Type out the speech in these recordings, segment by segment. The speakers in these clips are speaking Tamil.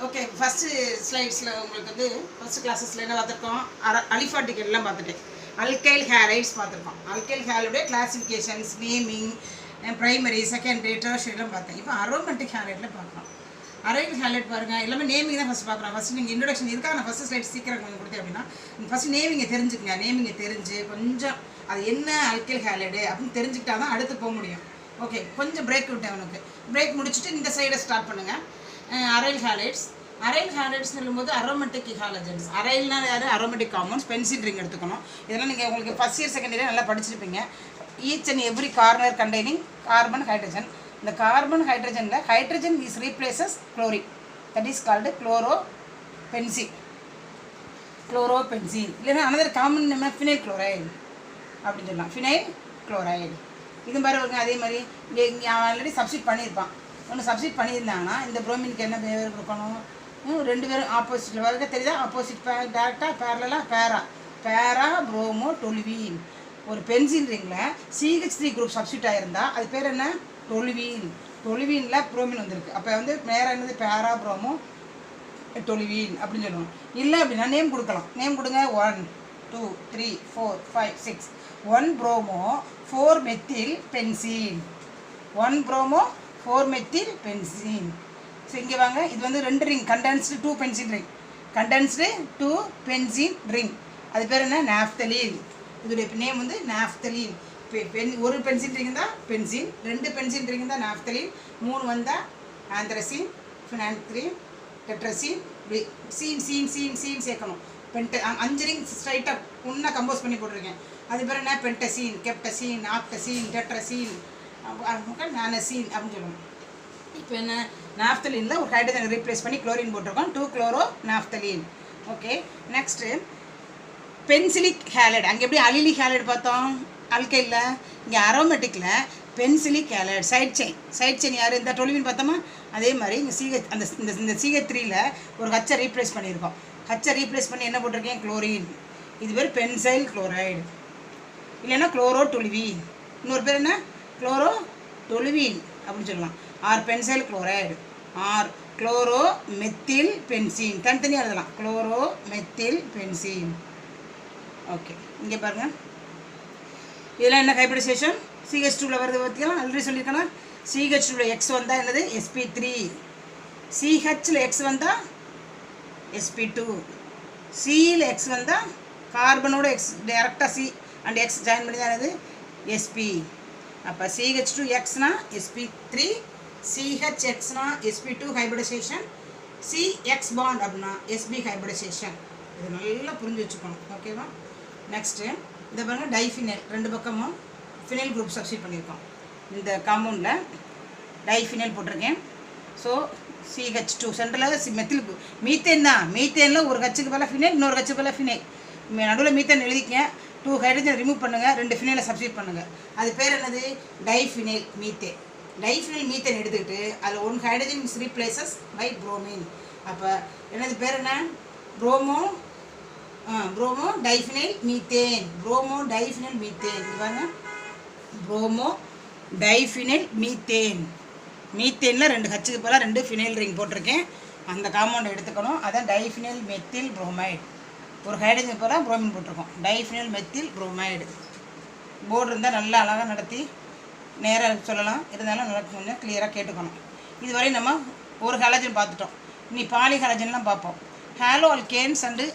ஓகே, ஃபஸ்ட்டு ஸ்லைட்ஸில் உங்களுக்கு வந்து ஃபஸ்ட்டு கிளாஸஸில் என்ன பார்த்துருக்கோம்? அலிஃபாட்டிக் எல்லாம் பார்த்துட்டேன். அல்கைல் ஹேலைட்ஸ் பார்த்துருக்கோம். அல்கைல் ஹேலைடுடைய கிளாசிஃபிகேஷன்ஸ், நேமிங், ப்ரைமரி, செகண்டரி, டெர்ஷரிலாம் பார்த்தேன். இப்போ அரோமேட்டிக் ஹேலைட்டில் பார்க்குறோம். அரைல் ஹேலைட் பாருங்கள், எல்லாமே நேமிங் தான் ஃபஸ்ட் பார்க்குறோம். ஃபஸ்ட்டு நீங்கள் இன்ட்ரடக்ஷன் இருக்கா, நான் ஃபஸ்ட்டு ஸ்லைட் சீக்கிரம் கொஞ்சம் கொடுத்தேன் அப்படின்னா ஃபஸ்ட்டு நேமிங்கை தெரிஞ்சுக்கங்க. நேமிங்கை தெரிஞ்சு கொஞ்சம் அது என்ன அல்கைல் ஹேலைடு அப்படின்னு தெரிஞ்சுக்கிட்டா தான் அடுத்து போக முடியும். ஓகே, கொஞ்சம் பிரேக் விட்டேன் அவனுக்கு. பிரேக் முடிச்சுட்டு இந்த சைடை ஸ்டார்ட் பண்ணுங்கள். Aryl halides. அரைல் ஹேலைட்ஸ் சொல்லும்போது அரோமேட்டிக் ஹாலஜன்ஸ். அரைல்னால் யார்? Aromatic compounds. பென்சில் ரிங் எடுத்துக்கணும். இதெல்லாம் நீங்கள் உங்களுக்கு ஃபஸ்ட் இயர் செகண்ட் இயர் நல்லா படிச்சிருப்பீங்க. Each and every corner containing carbon hydrogen. இந்த கார்பன் ஹைட்ரஜனில் hydrogen is replaces chlorine. That is called chlorobenzene. Chlorobenzene இல்லைன்னா another common name phenyl chloride அப்படின்னு சொல்லலாம். Phenyl chloride. இது மாதிரி வருங்க. அதே மாதிரி இங்கே ஆல்ரெடி சப்ஸ்டிட் பண்ணியிருப்பான். ஒன்று சப்ஸ்டிட் பண்ணியிருந்தாங்கன்னா இந்த புரோமினுக்கு என்ன பேர் கொடுக்கணும்? ரெண்டு பேரும் ஆப்போசிட்டில் வருது தெரியுதா? ஆப்போசிட் டேரெக்டாக பேரலாக பேரா புரோமோ டொலுவீன். ஒரு பென்சில் ரிங்கில் CH3 குரூப் சப்ஸ்டியூட் ஆகிருந்தால் அது பேர் என்ன? டொலுவீன். டொலுவீனில் புரோமின் வந்திருக்கு. அப்போ வந்து நேராக என்னது? பேரா புரோமோ டொலுவீன் அப்படின்னு சொல்லுவோம். இல்லை அப்படின்னா நேம் கொடுக்கலாம். நேம் கொடுங்க. 1 2 3 4 5 6. 1 promo 4 methyl benzene. 1 promo 4 methyl benzene. So இங்கே வாங்க, இது வந்து 2 ring condensed 2 pencil ring. Condensed 2 benzene ring. அது பேர் என்ன? நாப்தலீன். இதோடைய நேம் வந்து நாப்தலீன். ஒரு பென்சில் ரிங் தான் பென்சின், 2 பென்சில் ரிங் தான் நாப்தலீன், 3 வந்தால் ஆந்த்ரசீன், ஃபினான்த்ரீன், டெட்ரசீன், சீன் சீன் சீன் சீன் சேர்க்கணும். 5 ரிங் ஸ்ட்ரைட்டாக ஒன்றா கம்போஸ் பண்ணி போட்டிருக்கேன். அது பேர் என்ன? பென்டசீன், கெப்டசீன், ஆக்டசீன், டெட்ரசீன், நானசீன் அப்படின்னு சொல்லுவோம். இப்போ என்ன? நாப்தலீனில் ஒரு ஹைட்ரஜன் ரீப்ளேஸ் பண்ணி குளோரின் போட்டிருக்கோம். 2 chloro naphthalene. Okay, next benzilic halide. அங்கே எப்படி அலிலிக் ஹேலைடு பார்த்தோம் அல்கைலில், இங்கே அரோமேட்டிக்கில் பென்சிலிக் ஹேலைடு. சைட் செயின் யார்? இந்த டொலுவின் பார்த்தோமா? அதே மாதிரி இங்கே இந்த CH3ல் ஒரு ஹச்சை ரீப்ளேஸ் பண்ணியிருக்கோம். ஹச்சை ரீப்ளேஸ் பண்ணி என்ன போட்டிருக்கேன்? குளோரின். இது பேர் பென்சைல் குளோரைடு, இல்லைன்னா குளோரோ டொலுவீன். இன்னொரு பேர் என்ன? குளோரோ டொலுவீன் அப்படின்னு சொல்லலாம். Or benzyl chloride, or chloro methyl benzene. தனித்தனியாக எழுதலாம். Chloro methyl benzene. ஓகே, இங்கே பாருங்கள், இதெல்லாம் என்ன ஹைபிரிடைசேஷன்? CH2ல் வருது பார்த்திங்களா? ஆல்ரெடி சொல்லியிருக்கேன்னா CH2ல் X வந்தால் என்னது? sp3. CHல் X வந்தால் sp2. Cயில் X வந்தால் கார்பனோட X டேரெக்டாக C அண்ட் X ஜாயின் பண்ணி தான் என்னது? sp. அப்போ CH2Xனா sp3, CHXனா sp2 hybridisation, CX bond அப்படின்னா sp ஹைபிரிடைசேஷன். இது நல்லா புரிஞ்சு வச்சுக்கணும். ஓகேவா? நெக்ஸ்ட்டு இதை பாருங்கள், டைஃபினைல். 2 பக்கமும் ஃபினைல் குரூப் சப்ஸ்டிட் பண்ணியிருக்கோம். இந்த காம்பவுண்டில் டைஃபினைல் போட்டிருக்கேன். ஸோ CH2 சென்ட்ரலில் மெத்தில் மீத்தேன் தான். மீத்தேனில் ஒரு கட்சிக்கு பதிலாக ஃபினைல், இன்னொரு கட்சிக்கு பதிலாக ஃபினைல். நடுவில் மீத்தேன் எழுதிக்கங்க. 2 ஹைட்ரஜன் ரிமூவ் பண்ணுங்கள், 2 ஃபினைலை சப்ஸ்டிட் பண்ணுங்கள். அது பேர் என்னது? Diphenyl methane. டைஃபினைல் மீத்தேன் எடுத்துக்கிட்டு அதில் 1 hydrogen is replaces by bromine. அப்போ என்னது பேர் என்ன? Bromo diphenyl methane. Bromo diphenyl methane. இதுவாங்க புரோமோ டைஃபினைல் மீத்தேன். மீத்தேனில் 2 ஹச்சுக்கு போல 2 ஃபினைல் ரிங் போட்டிருக்கேன். அந்த காம்பவுண்டை எடுத்துக்கணும். அதான் டைஃபினைல் மெத்தில் புரோமைடு. ஒரு ஹைட்ரஜன் போல புரோமின் போட்டிருக்கோம். Diphenyl methyl bromide. போர்டு இருந்தால் நல்லா அழகாக நடத்தி நேராக சொல்லலாம். இருந்தாலும் நல்லா கொஞ்சம் கிளியராக கேட்டுக்கணும். இதுவரை நம்ம ஒரு ஹாலஜன் பார்த்துட்டோம். இனி பாலி ஹாலஜன்லாம் பார்ப்போம். ஹேலோ அல்கேன்ஸ் அண்டு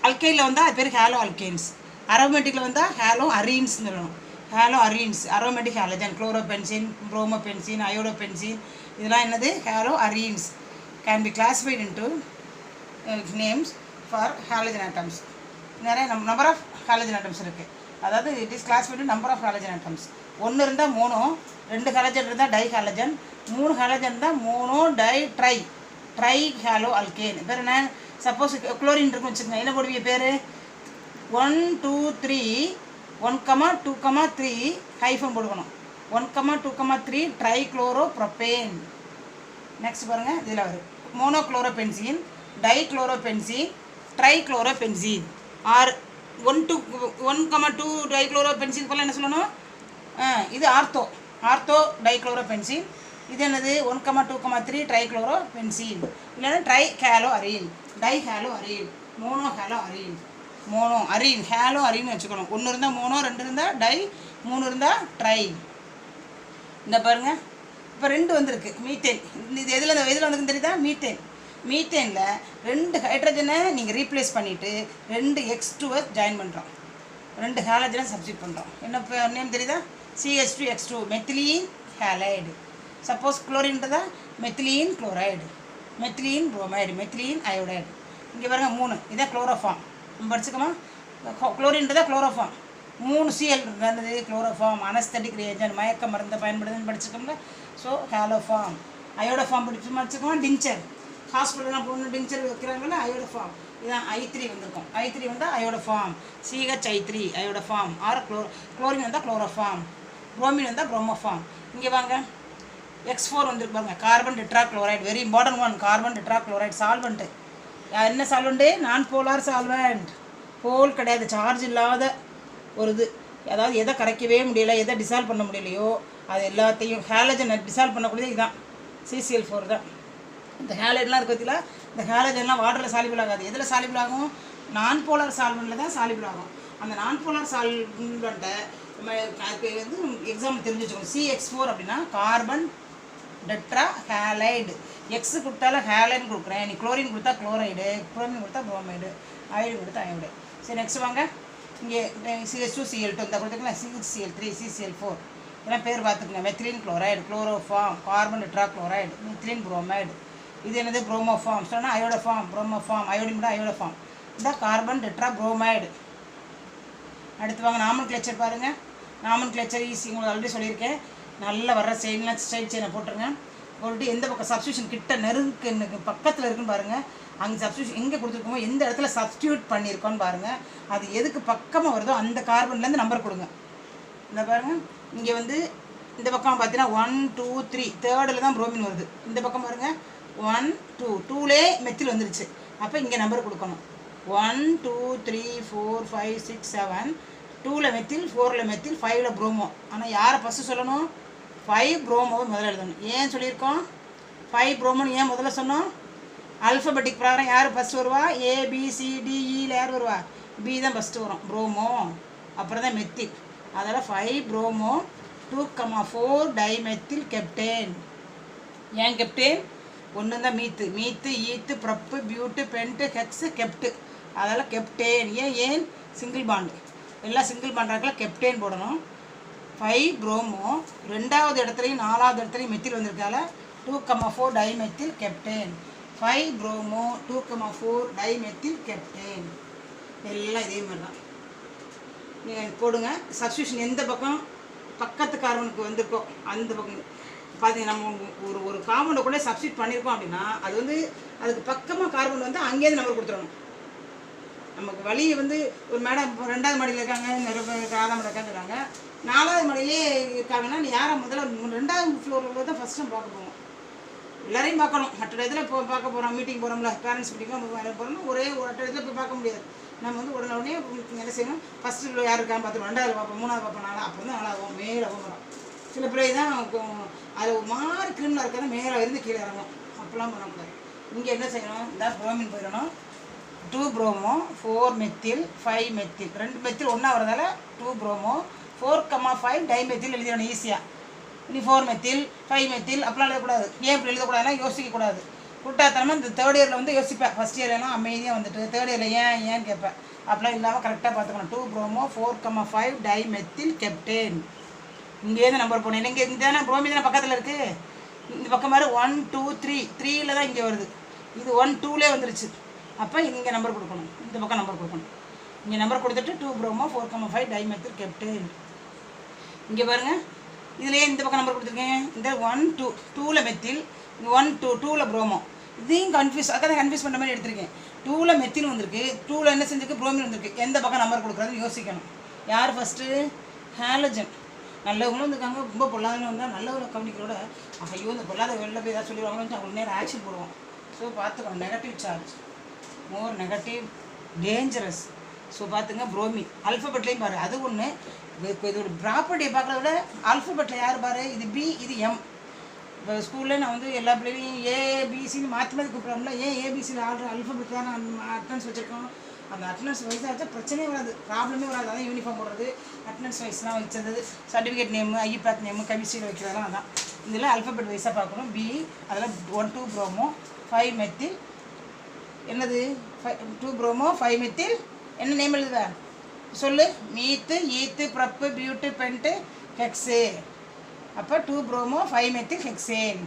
அல்கைலில் வந்தால் அது பேர் ஹேலோ அல்கேன்ஸ். அரோமேட்டிக்கில் வந்தால் ஹேலோ அரீன்ஸ்னு சொல்லணும். Halo arenes, aromatic halogen. Chlorobenzene, bromobenzene, iodobenzene, இதெல்லாம் என்னது? Halo arenes. Can be classified into names for halogen atoms. நிறைய நம்பர் ஆஃப் ஹாலஜன் ஆட்டம்ஸ் இருக்குது. அதாவது it is classified number of halogen atoms. 1 இருந்தால் 3, 2 ஹாலஜன் இருந்தால் டை ஹாலஜன், 3 ஹாலஜன் இருந்தால் mono di tri halo alkane. பேர் என்ன? சப்போஸ் குளோரின் இருக்குன்னு வச்சுக்கோங்க, என்ன போடுவீங்க பேர்? 1 2 3 1, 2, 3 ஹைஃபன் போடுக்கணும். 1, 2, 3 ட்ரை குளோரோ ப்ரொப்பேன். நெக்ஸ்ட் பாருங்கள், இதில் வரும் monochlorobenzene, di chlorobenzene, tri chlorobenzene. Or 1 2 di chlorobenzene போல் என்ன சொல்லணும்? இது ஆர்த்தோ டைக்ளோரோபென்சீன். இது என்னது 1,2,3 ட்ரைக்ளோரோ பென்சீன், இல்லைன்னா tri halo arene, di halo arene, mono halo arene, mono arene halo arene வச்சுக்கணும். 1 இருந்தால் மோனோ, 2 இருந்தால் டை, 3 இருந்தால் ட்ரை. இந்த பாருங்கள், இப்போ 2 வந்திருக்கு மீத்தேன். இது எதில் வந்துருக்குன்னு தெரியுதா? மீத்தேன். மீத்தேனில் 2 ஹைட்ரஜனை நீங்கள் ரீப்ளேஸ் பண்ணிவிட்டு 2 X2 ஜாயின் பண்ணுறோம், 2 ஹேலஜனை சப்ஸ்டிட் பண்ணுறோம். என்ன நேம் தெரியுதா? CH2X2 methylene halide. சப்போஸ் குளோரின்றதா methylene chloride, methylene bromide, methylene iodide. இங்கே பாருங்கள் 3, இதான் குளோரோஃபார்ம். நம்ம படிச்சுக்கோமா? குளோரின்றதா குளோரோஃபார்ம். 3 Cl இருந்தது குளோரோஃபார்ம். அனஸ்தட்டிக் ரியேஜன், மயக்க மருந்தை பயன்படுதுன்னு படிச்சுக்கோங்க. So haloform. அயோடோஃபார்ம் படிச்சுக்கோமா? டிஞ்சர், ஹாஸ்பிட்டல்லாம் போகணும் டிஞ்சர் வைக்கிறாங்கல்ல, அயோடோஃபார்ம். இதான் I3 வந்திருக்கும். I3 வந்தால் iodoform, CHI3 iodoform. Or chlorine வந்தால் குளோரோஃபார்ம், புரோமின் வந்தால் புரோமோஃபார்ம். இங்கே வாங்க X4 வந்துருப்பாங்க, carbon tetrachloride. Very important one, carbon tetrachloride. Solvent என்ன சால்வெண்ட்டு? நான் போலார் சால்வெண்ட். போல் கிடையாது, சார்ஜ் இல்லாத ஒரு இது. அதாவது எதை கரைக்கவே முடியல, எதை டிசால்வ் பண்ண முடியலையோ அது எல்லாத்தையும் ஹேலஜனை டிசால்வ் பண்ணக்கூடியது இதுதான், CCl4 தான். இந்த ஹேலைட்லாம் இருக்க பற்றில, இந்த ஹேலஜன்லாம் வாட்டரில் சாலிபிள் ஆகாது. எதில் சாலிபிள் ஆகும்? நான் போலார் சால்வெண்ட்டில் தான் சாலிபிள் ஆகும். அந்த நான் போலார் சால்வெண்ட்டை நம்ம அதுக்கு வந்து எக்ஸாம்பிள் தெரிஞ்சு வச்சுக்கோங்க. CX4 அப்படின்னா கார்பன் டெட்ரா ஹேலைடு. எக்ஸ் கொடுத்தாலும் ஹேலைன்னு கொடுக்குறேன், நீ குளோரின் கொடுத்தா குளோரைடு, குளோரின் கொடுத்தா புரோமைடு, அயோடு கொடுத்தா அயோடு. சரி, நெக்ஸ்ட் வாங்க. இங்கே CH2Cl2 இந்த கொடுத்துக்கலாம், CHCl3, CCl4 இதெல்லாம் பேர் பார்த்துக்கங்க. மெத்திலின் chloride, chloroform, carbon tetra chloride, மெத்திலின் bromide. இது என்னது? புரோமோஃபார்ம். சொன்னால் அயோடோஃபார்ம், புரோமோஃபார்ம், அயோடின் கூட அயோடோஃபார்ம். இந்த கார்பன் டெட்ரா புரோமைடு. அடுத்து வாங்க நாமன் கிளச்சர் பாருங்கள். நாமன் கிளச்சர் ஈஸி, உங்களுக்கு ஆல்ரெடி சொல்லியிருக்கேன். நல்லா வர்ற செயின்லாம் ஸ்ட்ரைட் செயினை போட்டுருங்க. போட்டு எந்த பக்கம் சப்ஸ்டியூஷன் கிட்ட நெருங்குக்கு பக்கத்தில் இருக்குன்னு பாருங்கள். அங்கே சப்ஸ்டியூஷன் எங்கே கொடுத்துருக்கோமோ எந்த இடத்துல சப்ஸ்டியூட் பண்ணியிருக்கோன்னு பாருங்கள். அது எதுக்கு பக்கமாக வருதோ அந்த கார்பன்லேருந்து நம்பர் கொடுங்க. இந்த பாருங்கள், இங்கே வந்து இந்த பக்கம் பார்த்தீங்கன்னா 1 2 3 தேர்டில் தான் புரோமின் வருது. இந்த பக்கம் பாருங்கள் 1 2 2லே மெத்தில் வந்துருச்சு. அப்போ இங்கே நம்பர் கொடுக்கணும். 1 2 3 4 5 6 7. 2ல் மெத்தில், 4ல் மெத்தில், 5ல் புரோமோ. ஆனால் யாரை ஃபஸ்ட்டு சொல்லணும்? 5 புரோமோவை முதல்ல எழுதணும். ஏன் சொல்லியிருக்கோம் 5 புரோமோன்னு ஏன் முதல்ல சொன்னோம்? அல்ஃபபெட்டிக் பிரகாரம் யார் ஃபஸ்ட்டு வருவா? ABCDEயில் யார் வருவா? B தான் ஃபஸ்ட்டு வரும், புரோமோ. அப்புறம் தான் மெத்தில். அதனால் 5 புரோமோ 2,4 டைமெத்தில் கெப்டேன். ஏன் கெப்டேன்? 1 தான் மீத்து, மீத்து ஈத்து ப்ரப்பு பியூட்டு பென்ட்டு ஹெக்ஸு கெப்டு. அதனால் கெப்டேன். ஏன் சிங்கிள் பாண்டு, எல்லாம் சிங்கிள் பாண்டாக்கில் கெப்டேன் போடணும். 5 புரோமோ 2வது இடத்துலையும் 4வது இடத்துலையும் மெத்தில் வந்திருக்கால 2,4 டைமெத்தில் கெப்டேன். 5 promo 2,4 dimethyl கெப்டேன். எல்லாம் இதே மாதிரி தான் நீங்கள் போடுங்க. சப்ஸ்டியூஷன் எந்த பக்கம் பக்கத்து கார்பனுக்கு வந்திருக்கோ அந்த பக்கம் பார்த்தீங்கன்னா, நம்ம ஒரு காம்பவுண்டை கூட சப்ஸ்டியூட் பண்ணியிருக்கோம் அப்படின்னா அது வந்து அதுக்கு பக்கமாக கார்பன் வந்து அங்கேயிருந்து நம்பர் கொடுத்துடணும். நமக்கு வழியை வந்து ஒரு மேடம் 2வது மாடியில் இருக்காங்க, நிறைய பேர் 6ஆம் மாடி இருக்காங்க, 4வது மாடியிலே இருக்காங்கன்னா நீ யாரை முதல்ல 2வது ஃப்ளோரில் தான் ஃபஸ்ட் டைம் பார்க்க போவோம். எல்லாரையும் பார்க்கணும். மற்ற இதில் இப்போ பார்க்க போகிறோம், மீட்டிங் போகிறோம்ல, பேரண்ட்ஸ் மீட்டிங்காக போகிறோம்னா ஒரே ஒரு இடத்துல போய் பார்க்க முடியாது. நம்ம வந்து உடனே என்ன செய்யணும்? ஃபஸ்ட்டு யார் இருக்கான்னு பார்த்துருவோம், 2வது பார்ப்போம், 3வது பார்ப்போம், 4வது. அப்போ வந்து 4ஆகும் மேலே போகிறோம். சில பிள்ளை தான் அது ஒரு மாதிரி கிரிமினலாக இருக்கிறத மேலே இருந்து கீழே இறங்கும். அப்போலாம் பண்ணக்கூடாது. இங்கே என்ன செய்யணும்? இந்த புரோமின் போயிடணும். 2 புரோமோ 4 மெத்தில் 5 மெத்தில், 2 மெத்தில் ஒன்றா வரதால 2 புரோமோ 4,5 டைமெத்தில் எழுதிடணும் ஈஸியாக. இனி 4 மெத்தில் 5 மெத்தில் அப்படிலாம் எழுதக்கூடாது. ஏன் இப்படி எழுதக்கூடாதுன்னா யோசிக்கக்கூடாது. கூட்டாத்தனமாக இந்த 3rd இயரில் வந்து யோசிப்பேன். ஃபஸ்ட் இயர்லாம் அமைதியாக வந்துட்டு 3rd இயரில் ஏன் கேட்பேன். அப்படிலாம் இல்லாமல் கரெக்டாக பார்த்துக்கணும். 2 புரோமோ 4,5 டைமெத்தில் கெப்டேன். இங்கேருந்து நம்பர் போனேன். இங்கே இந்த தானே புரோமி தானே பக்கத்தில் இருக்குது. இந்த பக்கம் மாதிரி 1 2 3 3ல் தான் இங்கே வருது. இது 1 2லே வந்துருச்சு. அப்போ இங்கே நம்பர் கொடுக்கணும், இந்த பக்கம் நம்பர் கொடுக்கணும். இங்கே நம்பர் கொடுத்துட்டு 2 புரோமோ 4,5 டைமெத்தில் கெப்டேன். இங்கே பாருங்கள், இதுலேயே இந்த பக்கம் நம்பர் கொடுத்துருக்கேன். இந்த 1 2 2ல் மெத்தில், 1 2 2ல் புரோமோ. இதையும் கன்ஃபியூஸ் அதான் கன்ஃபியூஸ் பண்ணுற மாதிரி எடுத்திருக்கேன். 2ல் மெத்தில் வந்திருக்கு, 2ல் என்ன செஞ்சுருக்கு? புரோமின் வந்திருக்கு. எந்த பக்கம் நம்பர் கொடுக்குறதுன்னு யோசிக்கணும். யார் ஃபஸ்ட்டு? ஹேலஜன். நல்லவங்களும் இருந்திருக்காங்க, ரொம்ப பொல்லாதவங்களும் வந்தால் நல்லவங்களை கவனிக்கிறோட ஐயோ இந்த பொல்லாத வெளில போய் ஏதாவது சொல்லிடுவாங்கன்னு அவங்களுக்கு நேரம் ஆக்ஷன் போடுவோம். ஸோ பார்த்துக்கணும். நெகட்டிவ் சார்ஜ், மோர் நெகட்டிவ், டேஞ்சரஸ். ஸோ பார்த்துங்க. புரோமின் அல்ஃபபெட்லேயும் பாரு, அது ஒன்று. இப்போ இதோட ப்ராப்பர்ட்டியை பார்க்குறத விட அல்ஃபபெட்டில் யார் பாரு? இது B, இது M. இப்போ ஸ்கூலில் நான் வந்து எல்லா பிள்ளைகளையும் ஏபிசின்னு மாற்றி மாற்றி கூப்பிட்றோம்ல, ஏன் ஏபிசியில் ஆர்டர் அல்ஃபபெட் தான் நான் அட்டனன்ஸ் வச்சுருக்கோம். அந்த அட்டனன்ஸ் வைஸாக வச்சா பிரச்சனையே வராது, ப்ராப்ளமே வராது. அதான் யூனிஃபார்ம் போடுறது, அட்டனன்ஸ் வைஸ்லாம் வச்சது, சர்டிஃபிகேட் நேமு, ஐபேக் நேமு, கெமிஸ்ட்ரியில் வைக்கிறதெல்லாம் அதான். இதில் அல்ஃபபெட் வைஸாக பார்க்கணும். பி அதில் 1 2 ப்ரோமோ 5 மெத்தில், என்னது 2 ப்ரோமோ 5 மெத்தில், என்ன நேம் எழுதுதா சொல்லு? மீத்து, ஈத்து, ப்ரப்பு, பியூட்டு, பென்ட்டு, ஹெக்ஸே. அப்போ 2 ப்ரோமோ 5 மெத்தில் ஹெக்ஸேன்.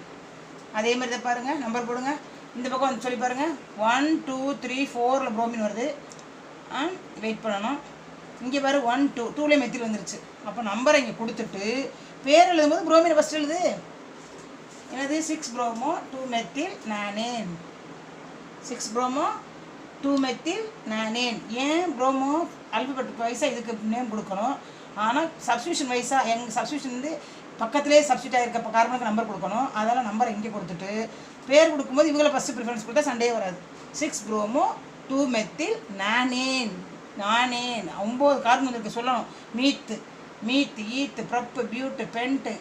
அதே மாதிரி தான் பாருங்கள், நம்பர் போடுங்க. இந்த பக்கம் வந்து சொல்லி பாருங்கள். 1 2 3 4ல் ப்ரோமின் வருது. வெயிட் பண்ணணும். இங்கே பாரு 1 2 2லேயே மெத்தில் வந்துருச்சு. அப்போ நம்பரை இங்கே கொடுத்துட்டு பேர் எழுதும்போது ப்ரோமினை ஃபஸ்ட் எழுது. என்னது 6 bromo 2 methyl nonane. 6 bromo 2 methyl nonane. ஏன் ப்ரோமோ அல்ஃபபெட் வைஸாக இதுக்கு நேம் கொடுக்கணும். ஆனால் சப்ஸ்டியூஷன் வைஸாக எங்கள் சப்ஸ்டியூஷன் வந்து பக்கத்துலேயே சப்ஸ்டியூட் ஆகிருக்க காரணத்துக்கு நம்பர் கொடுக்கணும். அதெல்லாம் நம்பரை இங்கே கொடுத்துட்டு பேர் கொடுக்கும்போது இவங்களை ஃபஸ்ட்டு ப்ரிஃபரன்ஸ் கொடுத்தா சண்டே வராது. 6 ப்ரோமோ 2 மெத்தில் நானேன். நானேன் 9 காரணம் வந்துருக்கு சொல்லணும். மீத்து, மீத்து, ஈத்து, ப்ரப்பு, பியூட்டு, பென்ட்டு,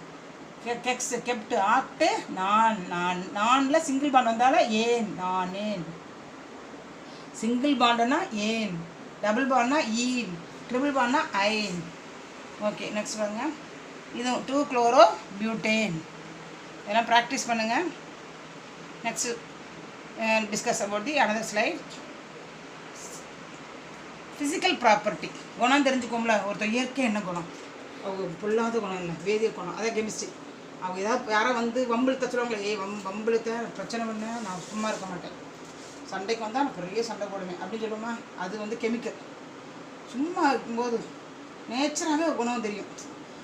கெக்ஸ், கெப்ட்டு, ஆக்ட்டு, நான். நான் நானில் சிங்கிள் பாண்ட் வந்தாலும் ஏன் நானேன். சிங்கிள் பாண்டுனா ஏன், டபுள் பாண்ட்னா ஈன், ட்ரிபிள் பாண்ட்னா ஐன். ஓகே, நெக்ஸ்ட் வாங்க. இது 2 குளோரோ பியூட்டேன். இதெல்லாம் ப்ராக்டிஸ் பண்ணுங்கள். Next discuss about the another slide. Physical property. குணம் தெரிஞ்சுக்கோம்ல, ஒருத்தர் இயற்கை என்ன குணம், அவங்க பொல்லாத குணம் இல்லை, வேதிய குணம். அதான் கெமிஸ்ட்ரி. அவங்க ஏதாவது யாரை வந்து வம்பிழுத்த சொல்லுவாங்களே, வம்பிழுத்த பிரச்சனை பண்ண நான் சும்மா இருக்க மாட்டேன், சண்டைக்கு வந்தால் நான் பெரிய சண்டை போடுவேன் அப்படின்னு சொல்லுவோமா, அது வந்து கெமிக்கல். சும்மா இருக்கும்போது நேச்சராகவே ஒரு குணம் தெரியும்,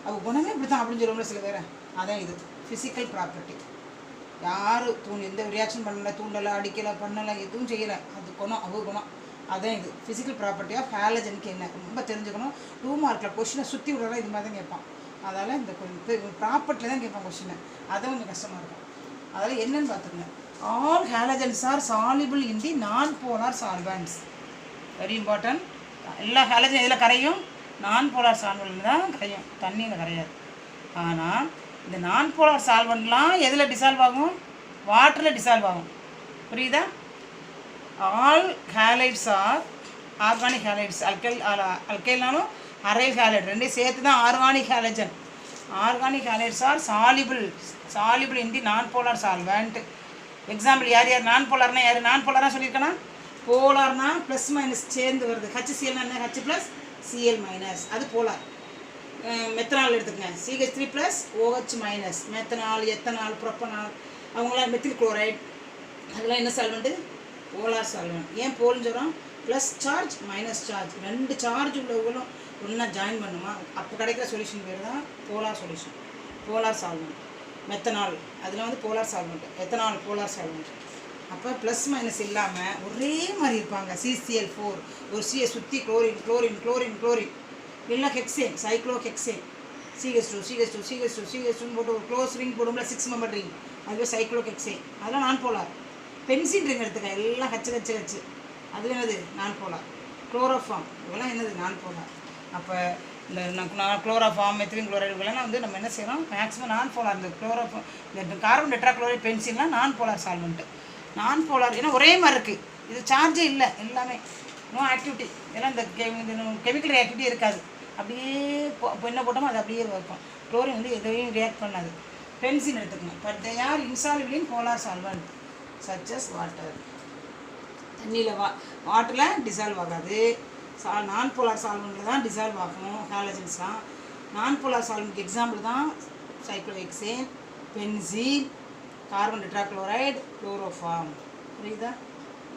அவங்க குணமே இப்படி தான் அப்படின்னு சொல்லுவோம்ல சில பேரை. அதான் இது ஃபிசிக்கல் ப்ராப்பர்ட்டி. யார் எந்த ரியாக்ஷன் பண்ணலை, தூண்டலை, அடிக்கலை, பண்ணலை, எதுவும் செய்யலை, அது குணம், அவங்க குணம். அதான் இது ஃபிசிக்கல் ப்ராப்பர்ட்டி ஆஃப் ஹாலஜனுக்கு என்ன ரொம்ப தெரிஞ்சுக்கணும். 2 மார்க்கில் கொஷினை சுற்றி விடலாம், இது மாதிரி தான் கேட்பான். அதனால் இந்த ப்ராப்பர்ட்டியில் தான் கேட்பான் கொஷினை. அதுவும் கொஞ்சம் கஷ்டமாக இருக்கும். அதில் என்னென்னு பார்த்துக்கங்க. All halogens are soluble in the non polar solvents. Very important. எல்லா ஹாலஜன் இதில் கரையும், நான் போலார் சால்வெண்ட் தான் கரையும், தண்ணியில் கரையாது. ஆனால் இந்த நான் போலார் சால்வெண்ட்லாம் எதில் டிசால்வ் ஆகும்? வாட்டரில் டிசால்வ் ஆகும். புரியுதா? All halides are organic halides. அல்கைல்னாலும் அரைல் ஹேலைட் ரெண்டையும் சேர்த்து தான் organic halogen. Organic halides are soluble in the non polar solvent. Example யார் யார் நான் போலார்னா யார்? நான் போலாராக சொல்லியிருக்கேன்னா, போலார்னா ப்ளஸ் மைனஸ் சேர்ந்து வருது. HCl என்ன? H ப்ளஸ் Cl மைனஸ், அது போலார். மெத்தனால் எடுத்துக்கங்க. CH3 plus OH minus. Methanol, ethanol, propanol, அவங்களாம் மெத்தில் குளோரைட், அதெல்லாம் என்ன சால்வெண்ட்டு? Polar solvent. ஏன் போல்னு சொல்கிறோம்? Plus charge minus charge, 2 charge உள்ளவங்களும் ஒன்றா ஜாயின் பண்ணுமா, அப்போ கிடைக்கிற சொல்யூஷன் பேர் தான் polar solution, polar solvent. Methanol அதில் வந்து polar solvent, ethanol polar solvent. அப்போ ப்ளஸ் மைனஸ் இல்லாமல் ஒரே மாதிரி இருப்பாங்க. CCl4 ஒரு சியை சுற்றி குளோரின் குளோரின் குளோரின் குளோரின், இல்லைன்னா hexane, cyclo hexane, CH2 CH2 CH2 CH2 போட்டு ஒரு க்ளோஸ் ரிங் போடும்ல, 6 மெம்பர் ரிங், அதுவே சைக்ளோ ஹெக்ஸேன். அதெல்லாம் நான் போலார். பென்சில் ரிங் எடுத்துக்க, எல்லாம் ஹச்சு அது என்னது? நான் போலார். குளோரோஃபார்ம் இதெல்லாம் என்னது? நான் போலார். அப்போ இந்த நான் குளோரோஃபார்ம், மெத்திலின் குளோரைடு இதெல்லாம் வந்து நம்ம என்ன செய்யறோம்? மேக்ஸிமம் நான் போலார். இந்த குளோரோஃபார்ம், இந்த கார்பன் டெட்ராக்ளோரைட் பென்சில்லாம் நான் போலார் சால்வெண்ட்டு. நான் போலார் ஏன்னா ஒரே மாதிரி இருக்குது, இது சார்ஜே இல்லை, எல்லாமே நோ ஆக்டிவிட்டி. ஏன்னா இந்த கெமிக்கல் ஆக்டிவிட்டி இருக்காது, அப்படியே என்ன போட்டோமோ அது அப்படியே இருக்கும். குளோரின் வந்து எதையும் ரியாக்ட் பண்ணாது. பென்சின் எடுத்துக்கணும். But they are insoluble in polar solvent such as water. தண்ணியில் வாட்டரில் டிசால்வ் ஆகாது. நான் போலார் சால்வெண்ட்டில் தான் டிசால்வ் ஆகும் ஹாலஜன்ஸ்லாம். நான் போலார் சால்வெண்ட்க்கு எக்ஸாம்பிள் தான் cyclohexane, benzene, carbon tetrachloride, chloroform. புரியுதா?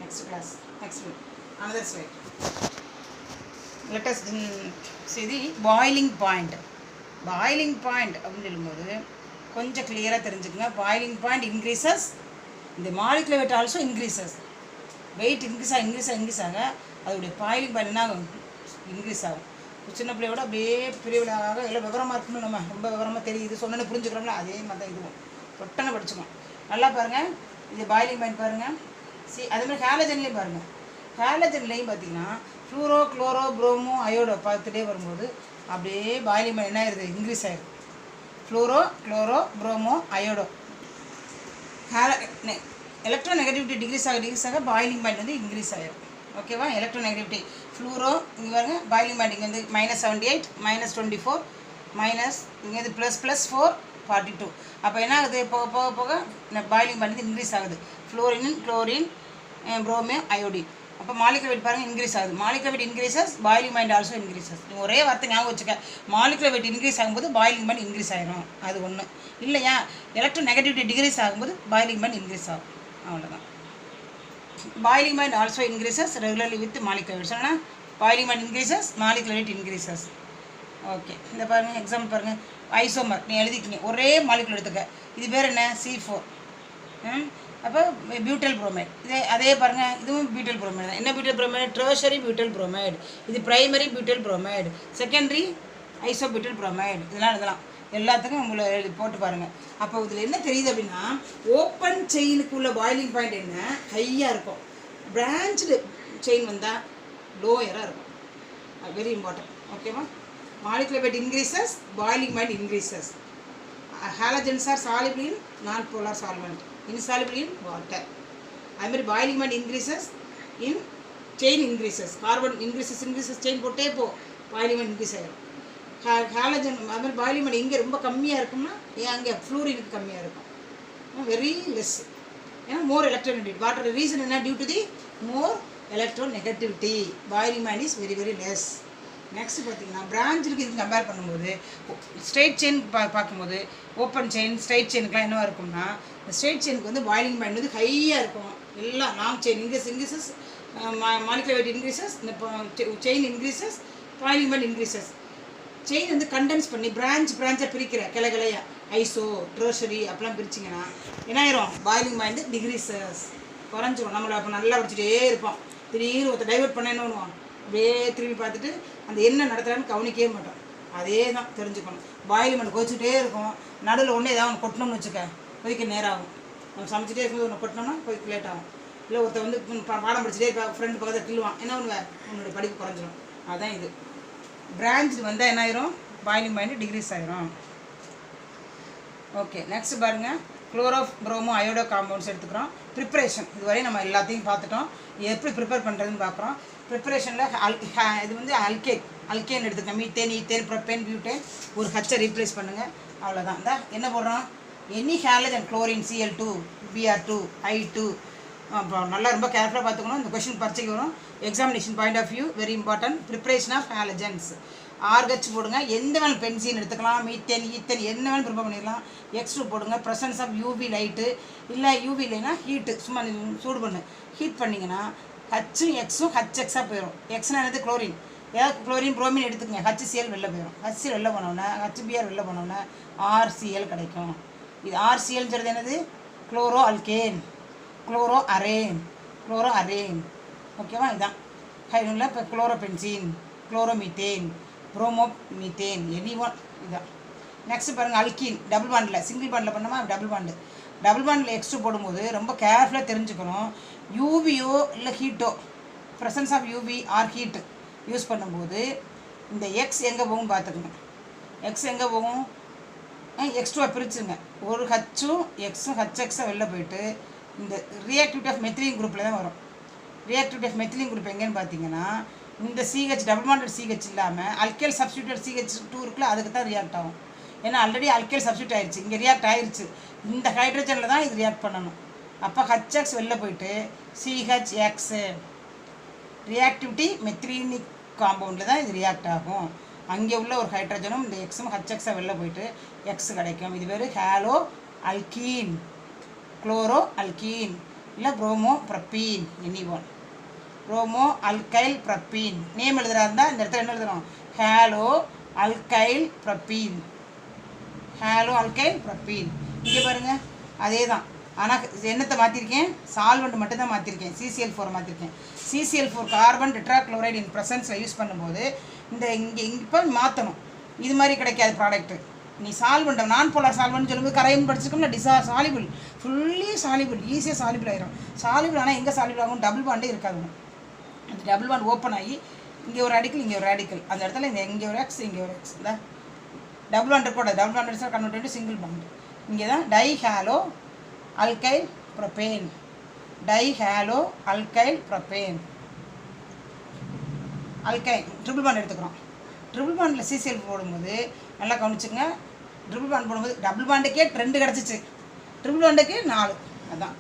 Next class, next week, another slide. Let us see the boiling point. Boiling point அப்படின்னு சொல்லும்போது கொஞ்சம் கிளியராக தெரிஞ்சுக்கோங்க. பாயிலிங் பாயிண்ட் இன்க்ரீசஸ், இந்த molecular weight also increases. Weight increase ஆக அதோடைய பாயிலிங் பாயிண்ட் என்ன ஆகும்? இன்க்ரீஸ் ஆகும். சின்ன பிள்ளையோட அப்படியே பெரியவளாக எல்லாம் விவரமாக இருக்கணும். நம்ம ரொம்ப விவரமாக தெரியுது சொன்னோன்னு புரிஞ்சுக்கிறோம்ல, அதே மாதிரி தான் இதுவும் பொட்டனை படிச்சுக்கோம். நல்லா பாருங்கள், இது பாயிலிங் பாயிண்ட் பாருங்கள். அதேமாதிரி ஹாலஜன்லேயும் பாருங்கள். ஹாலஜன்லேயும் பார்த்தீங்கன்னா ஃப்ளூரோ, குளோரோ, ப்ரோமோ, அயோடோ பார்த்துட்டே வரும்போது அப்படியே பாயிலிங் பாயிண்ட் என்ன ஆயிடுது? இன்க்ரீஸ் ஆயிடுது. Fluoro, chloro, promo, iodo electronegativity degrees ஆக பாயிலிங் பாயிண்ட் வந்து இன்க்ரீஸ் ஆகிடும். ஓகேவா? எலக்ட்ரோநெகட்டிவிட்டி ஃப்ளூரோ இங்கே பாருங்க, பாயிலிங் பாயிண்ட் இங்கே வந்து -78 -24 மைனஸ் இங்கே இது ++4 42. அப்போ என்ன ஆகுது? போக போக போக பாயிலிங் பாயிண்ட் இன்க்ரீஸ் ஆகுது. Fluorine, chlorine, bromine, iodine. அப்போ மாலிகுலர் வெயிட் பாருங்கள் இன்க்ரீஸ் ஆகுது. Molecular weight increases, boiling point also increases. நீங்கள் ஒரே வார்த்தை ஞாபகம் வச்சுக்க, மாலிகுலர் வெயிட் இன்க்ரீஸ் ஆகும்போது பாயிலிங் பாயிண்ட் இன்க்ரீஸ் ஆகிடும். அது ஒன்று இல்லையா? எலக்ட்ரோநெகட்டிவிட்டி டிகிரீஸ் ஆகும்போது பாயிலிங் பாயிண்ட் இன்க்ரீஸ் ஆகும். அவ்வளோதான். Boiling point also increases regularly with molecular weight. சொன்னால் boiling point increases, molecular weight increases. Okay, இந்த பாருங்கள் எக்ஸாம்பிள் பாருங்கள். ஐசோமர் நீ எழுதிக்கிங்க, ஒரே மாலிகுலர் எடுத்துக்க. இது பேர் என்ன? C4. அப்போ பியூட்டல் புரோமைடு. அதே பாருங்கள், இதுவும் பியூட்டல் புரோமைடு தான். என்ன butyl bromide? Tertiary butyl bromide. இது primary butyl bromide, secondary isobutyl bromide. இதெல்லாம் எழுதலாம். எல்லாத்துக்கும் உங்களை போட்டு பாருங்கள். அப்போ இதில் என்ன தெரியுது அப்படின்னா, ஓப்பன் செயினுக்குள்ள பாயிலிங் பாயிண்ட் என்ன ஹையாக இருக்கும், பிரான்ச்சு செயின் வந்தால் லோயராக இருக்கும். Very important. ஓகேவா? Molecular weight increases, boiling point increases. Halogens are soluble in non-polar solvent, insoluble in water. அதுமாதிரி boiling point increases in chain increases. Carbon increases chain போட்டே போ, பாயிலிங் பாயிண்ட் இன்க்ரீஸ் ஆகிடும். ஹாலஜன் அது மாதிரி பாயிலிங் பாயிண்ட் இங்கே ரொம்ப கம்மியாக இருக்கும்னா ஏன் அங்கே ஃப்ளூரினுக்கு கம்மியாக இருக்கும், வெரி லெஸ். ஏன்னா மோர் எலக்ட்ரோநெகட்டிவிட்டி. வாட்டர் ரீசன் என்ன? Due to the more electronegativity. Boiling point is very very less. Next பார்த்தீங்கன்னா பிரான்ச்சுக்கு இது கம்பேர் பண்ணும்போது ஸ்ட்ரெயிட் செயின் பார்க்கும்போது ஓப்பன் செயின் ஸ்ட்ரெயிட் செயினுக்குலாம் என்னவா இருக்கும்னா, இந்த ஸ்ட்ரெயிட் செயினுக்கு வந்து பாயிலிங் பாயிண்ட் வந்து ஹையாக இருக்கும். எல்லாம் long chain increases, molecular weight increases, இந்த chain increases, boiling point increases. Chain வந்து கண்டென்ஸ் பண்ணி பிரான்ச்சாக பிரிக்கிற கிளையா ஐசோ டெர்ஷரி அப்படிலாம் பிரிச்சிங்கன்னா என்ன ஆயிரும்? பாயிலிங் பாயிண்ட் டிகிரீசஸ் குறைஞ்சிரும். நம்மளை அப்போ நல்லா படிச்சுட்டே இருப்போம். திடீர்னு ஒருத்தர் டைவர்ட் பண்ண என்ன பண்ணுவோம், அப்படியே திரும்பி பார்த்துட்டு அந்த என்ன நடத்துகிறான்னு கவனிக்கவே மாட்டோம். அதே தான் தெரிஞ்சுக்கணும். பாயிலிங் பாயிண்ட் கொதிச்சுட்டே இருக்கும். நடுவில் ஒன்று ஏதாவது ஒன்று கொட்டணும்னு வச்சுக்க, கொதிக்க நேரம் ஆகும். நம்ம சமைச்சிட்டே இருக்கும்போது ஒன்று கொட்டினோம்னா கொதிக்க லேட் ஆகும். இல்லை ஒருத்தர் வந்து பாடம் படிச்சுட்டே இப்போ ஃப்ரெண்டு பக்கத்தில் கிள்ளுவான், என்ன பண்ணுவேன், உன்னோட படிப்பு குறைஞ்சிடும். அதுதான் இது. பிரான்ச் வந்தால் என்ன ஆயிரும்? பாயிலிங் பாயிண்ட் டிகிரீஸ் ஆயிரும். ஓகே, நெக்ஸ்ட் பாருங்கள். குளோரோ புரோமோ அயோடோ காம்பவுண்ட்ஸ் எடுத்துக்கிறோம். ப்ரிப்பரேஷன் இதுவரை நம்ம எல்லாத்தையும் பார்த்துட்டோம். எப்படி ப்ரிப்பேர் பண்ணுறதுன்னு பார்க்குறோம். ப்ரிப்பரேஷனில் இது வந்து அல்கேன் எடுத்துக்கோங்க. Methane, ethane, propane, butane. ஒரு ஹச்சை ரீப்ளேஸ் பண்ணுங்கள். அவ்வளோதான். இந்த என்ன போடுறோம்? Any halogen chlorine Cl2 Br2 I2. அப்புறம் நல்லா ரொம்ப கேர்ஃபுல்லாக பார்த்துக்கணும். இந்த கொஷின் பரிச்சைக்கு வரும். Examination point of view very important. Preparation of halogens. RH போடுங்க. எந்த வேணும் பென்சின் எடுத்துக்கலாம், மீத்தேன், ஈத்தேன் என்ன வேணும் ப்ரிப்பேர் பண்ணிடலாம். X2 போடுங்க. Presence of UV light. இல்லை UV இல்லைன்னா ஹீட்டு, சும்மா சூடு பண்ணு. ஹீட் பண்ணிங்கன்னா ஹச்சும் எக்ஸும் HXாக போயிடும். எக்ஸ்னா என்னது? குளோரின். ஏதாவது குளோரின் புரோமின் எடுத்துக்கங்க. HCl வெளில போயிடும். HCl வெளில போனோன்னே HBr வெளில போனோன்னே RCl கிடைக்கும். இது RClங்கிறது என்னது? Chloro alkane, chloro arene. ஓகேவா? இதுதான் ஹைட்ரோனில். இப்போ குளோரோபென்சின், குளோரோமீத்தேன், புரோமோமீத்தேன், எனிஒன். இதுதான். நெக்ஸ்ட் பாருங்கள். அல்கீன் டபுள் பாண்டில், சிங்கிள் பாண்டில் பண்ணோமா டபுள் பாண்டில் X2 போடும்போது ரொம்ப கேர்ஃபுல்லாக தெரிஞ்சுக்கணும். யூவியோ இல்லை ஹீட்டோ, presence of UV or heat use பண்ணும்போது இந்த எக்ஸ் எங்கே போகும் பார்த்துக்கணும். எக்ஸ் எங்கே போகும்? X2 பிரிச்சுங்க. ஒரு ஹச்சும் எக்ஸும் HXாக வெளில போயிட்டு இந்த ரியாக்டிவிட்டி ஆஃப் மெத்திலின் குரூப்பில் தான் வரும். ரியாக்டிவிட்டி ஆஃப் மெத்திலின் குரூப் எங்கேன்னு பார்த்தீங்கன்னா, இந்த CH டபுள் பாண்டட் CH இல்லாமல் அல்கைல் சப்ஸ்டியூட்டட் CH2 இருக்குல்ல, அதுக்கு தான் ரியாக்ட் ஆகும். ஏன்னா ஆல்ரெடி அல்கைல் சப்ஸ்டியூட் ஆயிடுச்சு, இங்கே ரியாக்ட் ஆயிடுச்சு. இந்த ஹைட்ரஜனில் தான் இது ரியாக்ட் பண்ணணும். அப்போ HX வெளில போயிட்டு CHX ரியாக்டிவிட்டி மெத்திலினிக் காம்பவுண்டில் தான் இது ரியாக்ட் ஆகும். அங்கே உள்ள ஒரு ஹைட்ரஜனும் இந்த எக்ஸும் HXாக வெளில போயிட்டு எக்ஸ் கிடைக்கும். இது பேர் ஹேலோ அல்கீன், குளோரோ அல்கீன், இல்லை bromo propene, anyone. Bromo alkyl propene name எழுதுறா இருந்தால் இந்த இடத்துல என்ன எழுதுறோம்? Halo alkyl propene, halo alkyl propene. இங்கே பாருங்கள், அதே தான். ஆனால் என்னத்தை மாற்றிருக்கேன்? சால்வெண்ட் மட்டும்தான் மாற்றிருக்கேன். CCl4 மாற்றிருக்கேன். CCl4 கார்பன் டெட்ராக்ளோரைடு இன் ப்ரெசன்ஸில் யூஸ் பண்ணும்போது இந்த இங்கே இப்போ மாற்றணும். இது மாதிரி கிடைக்காது ப்ராடக்ட்டு. நீ சால்வெண்ட் நான் போலார் சால்வெண்ட் சொல்லும்போது கரையும் படிச்சிருக்கோம்ல, சாலிபிள், ஃபுல்லி சாலிபிள், ஈஸியாக சாலிபிள் ஆயிரும். சாலிபிள் ஆனால் எங்கே சாலிபிள் ஆகும்? டபுள் பாண்டே இருக்காது. அந்த டபுள் பாண்ட் ஓப்பன் ஆகி இங்கே ஒரு ரேடிக்கல், இங்கே ஒரு ரேடிக்கல், அந்த இடத்துல இங்கே ஒரு எக்ஸ், இங்கே ஒரு எக்ஸ். இந்த டபுள் பாண்ட் இருக்கக்கூடாது. Double bond convert to single bond. இங்கே தான் di halo alkyl propane, dihalo alkyl propane. Alkyl triple bond எடுத்துக்கிறோம். ட்ரிபிள் பாண்டில் சிசிஎல் போடும்போது நல்லா கவனிச்சுங்க. ட்ரிபிள் பாண்ட் போடும்போது டபுள் பாண்டுக்கே 2 கிடச்சிச்சு, ட்ரிபிள் பாண்டுக்கு 4. அதுதான்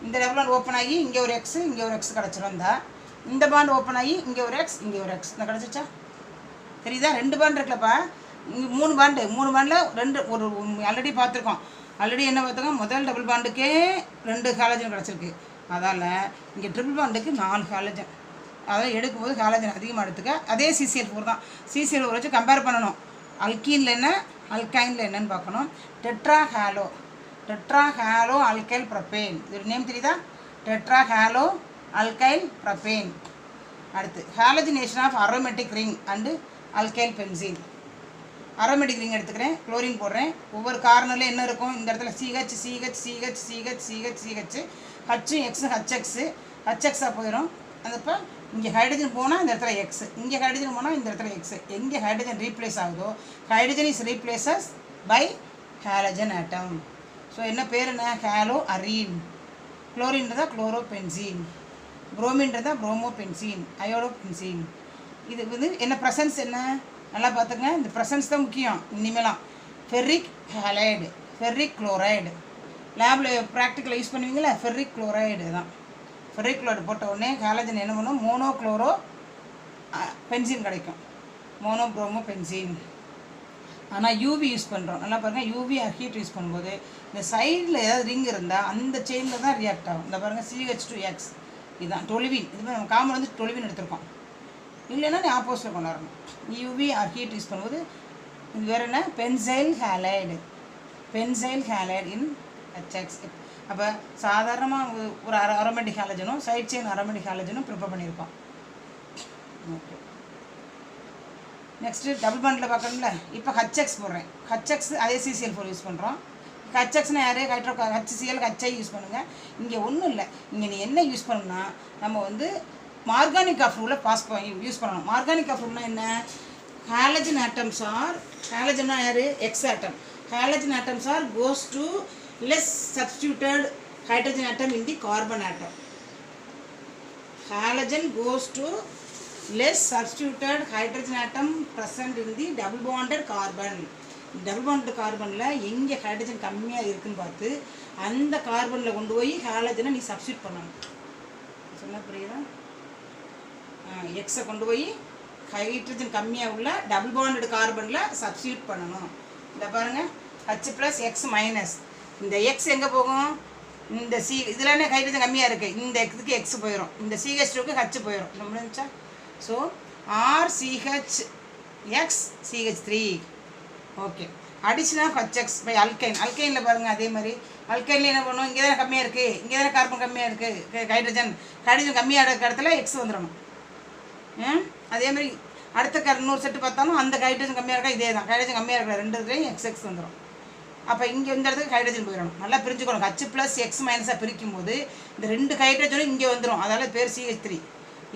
இந்த டபுள் பாண்ட் ஓப்பன் ஆகி இங்கே ஒரு எக்ஸு இங்கே ஒரு எக்ஸ் கிடச்சிரும். இந்த பாண்ட் ஓப்பன் ஆகி இங்கே ஒரு எக்ஸ் இங்கே ஒரு எக்ஸ் இந்த கிடச்சிச்சா தெரியுதா? 2 பாண்ட் இருக்குல்லப்பா, இங்கே 3 பாண்டில் 2 ஒரு ஆல்ரெடி பார்த்துருக்கோம். ஆல்ரெடி என்ன பார்த்துக்கோங்க, முதல் டபுள் பாண்டுக்கே 2 ஹாலஜன் கிடச்சிருக்கு. அதால் இங்கே ட்ரிபிள் பாண்டுக்கு 4 ஹாலஜன். அதெல்லாம் எடுக்கும்போது ஹாலஜன் அதிகமாக எடுத்துக்க. அதே சிசிஎல்4 தான். சிசிஎல்4 வச்சு கம்பேர் பண்ணணும். அல்கீனில் என்ன அல்கைனில் என்னன்னு பார்க்கணும். Tetrahalo alkyl propane. இது நேம் தெரியுதா? Tetrahalo alkyl propane. அடுத்து halogenation of aromatic ring and alkyl benzene. Aromatic ring எடுத்துக்கிறேன், குளோரின் போடுறேன். ஒவ்வொரு கார்னரில் என்ன இருக்கும், இந்த இடத்துல CH CH CH CH CH CH ஹச்சும் எக்ஸு ஹச்எக்ஸாக போயிடும். அது இப்போ இங்கே ஹைட்ரஜன் போனால் இந்த இடத்துல எக்ஸ், இங்கே ஹைட்ரஜன் போனால் இந்த இடத்துல எக்ஸ். எங்கே ஹைட்ரஜன் ரீப்ளேஸ் ஆகுதோ hydrogen is replaces by halogen atom. So என்ன பேர் என்ன, ஹாலோ அரீன். குளோரின்றதா குளோரோபென்சீன், புரோமின்றதா புரோமோபென்சீன், அயோடோபென்சீன். இது வந்து என்ன ப்ரெசன்ஸ் என்ன நல்லா பார்த்துங்க. இந்த ப்ரெசன்ஸ் தான் முக்கியம். இனிமேலாம் ஃபெர்ரிக் ஹாலைடு, ஃபெர்ரிக் குளோரைடு லேபில் ப்ராக்டிக்கலில் யூஸ் பண்ணுவீங்களா, ஃபெர்ரிக் குளோரைடு தான். ஃபெர்ரிக் குளோரைடு போட்ட உடனே ஹாலஜன் என்ன பண்ணும், மோனோக்ளோரோ பென்சீன் கிடைக்கும், மோனோப்ரோமோ பென்சீன். ஆனால் யூவி யூஸ் பண்ணுறோம். நல்லா பாருங்கள், யூவி ஆர் ஹீட் யூஸ் பண்ணும்போது இந்த சைடில் ஏதாவது ரிங் இருந்தால் அந்த செயினில் தான் ரியாக்ட் ஆகும். இந்த பாருங்கள் CH2X இதுதான் டொலிவின். இது நம்ம காமன் வந்து டொலிவின் எடுத்திருக்கோம். இல்லைன்னா நீ ஆப்போசிட்டில் கொண்டாடணும். யூவி ஆர் ஹீட் யூஸ் பண்ணும்போது இது வேறு என்ன, பென்சைல் ஹேலைடு இன் HX. அப்போ சாதாரணமாக ஒரு அரோமேட்டிக் ஹாலஜனும் சைட் செயின் அரோமேட்டிக் ஹாலஜனும் ப்ரிப்பேர் பண்ணியிருக்கோம். ஓகே, நெக்ஸ்ட்டு டபுள் பாண்டில் பார்க்கணும்ல. இப்போ HX போடுறேன். HX அதே CCl4 யூஸ் பண்ணுறோம். HXனா யார், HCl HI யூஸ் பண்ணுங்கள். இங்கே ஒன்றும் இல்லை, இங்கே நீ என்ன யூஸ் பண்ணணும்னா நம்ம வந்து மார்கானிக் ஆஃப் ரூலை யூஸ் பண்ணணும். மார்கானிக் ஆஃப் ரூல்னா என்ன, ஹாலஜன் ஆட்டம்ஸ் ஆர், ஹாலஜன்னா யார், x atom. Halogen atoms are goes to less substituted hydrogen atom in the carbon atom. Halogen goes to less substituted hydrogen atom present in the double bonded carbon. Double bond கார்பனில் எங்கே ஹைட்ரஜன் கம்மியாக இருக்குதுன்னு பார்த்து அந்த கார்பனில் கொண்டு போய் ஹாலஜனை நீ சப்ஸ்டியூட் பண்ணணும். சொன்ன புரியுதா? எக்ஸை கொண்டு போய் ஹைட்ரஜன் கம்மியாக உள்ள டபுள் பாண்டட் கார்பனில் சப்ஸ்டியூட் பண்ணணும். இந்த பாருங்கள், H+X-. இந்த எக்ஸ் எங்கே போகும், இந்த இதில் என்ன ஹைட்ரஜன் கம்மியாக இருக்குது, இந்த எக்ஸுக்கு எக்ஸ் போயிடும், இந்த CH2க்கு ஹச் போயிடும். இந்த முடிஞ்சா? So RCHX CH3. Okay, addition of HX by alkyne. அல்கைனில் பாருங்கள் அதே மாதிரி அல்கைனில் என்ன பண்ணுவோம், இங்கே தானே கம்மியாக இருக்குது, இங்கே தானே கார்பன் கம்மியாக இருக்குது, ஹைட்ரஜன் கம்மியாக இருக்கிற இடத்துல எக்ஸ் வந்துடணும். அதே மாதிரி அடுத்த இன்னொரு செட்டு பார்த்தாலும் அந்த ஹைட்ரஜன் கம்மியாக இருக்கா, இதே தான் ஹைட்ரஜன் கம்மியாக இருக்கிற 2 இதுலேயும் XX வந்துடும். அப்போ இங்கே இந்த இடத்துக்கு ஹைட்ரஜன் போயிடணும். நல்லா பிரிஞ்சுக்கணும். H+X- பிரிக்கும் போது இந்த 2 ஹைட்ரஜனும் இங்கே வந்துடும். அதால் பேர் CH3.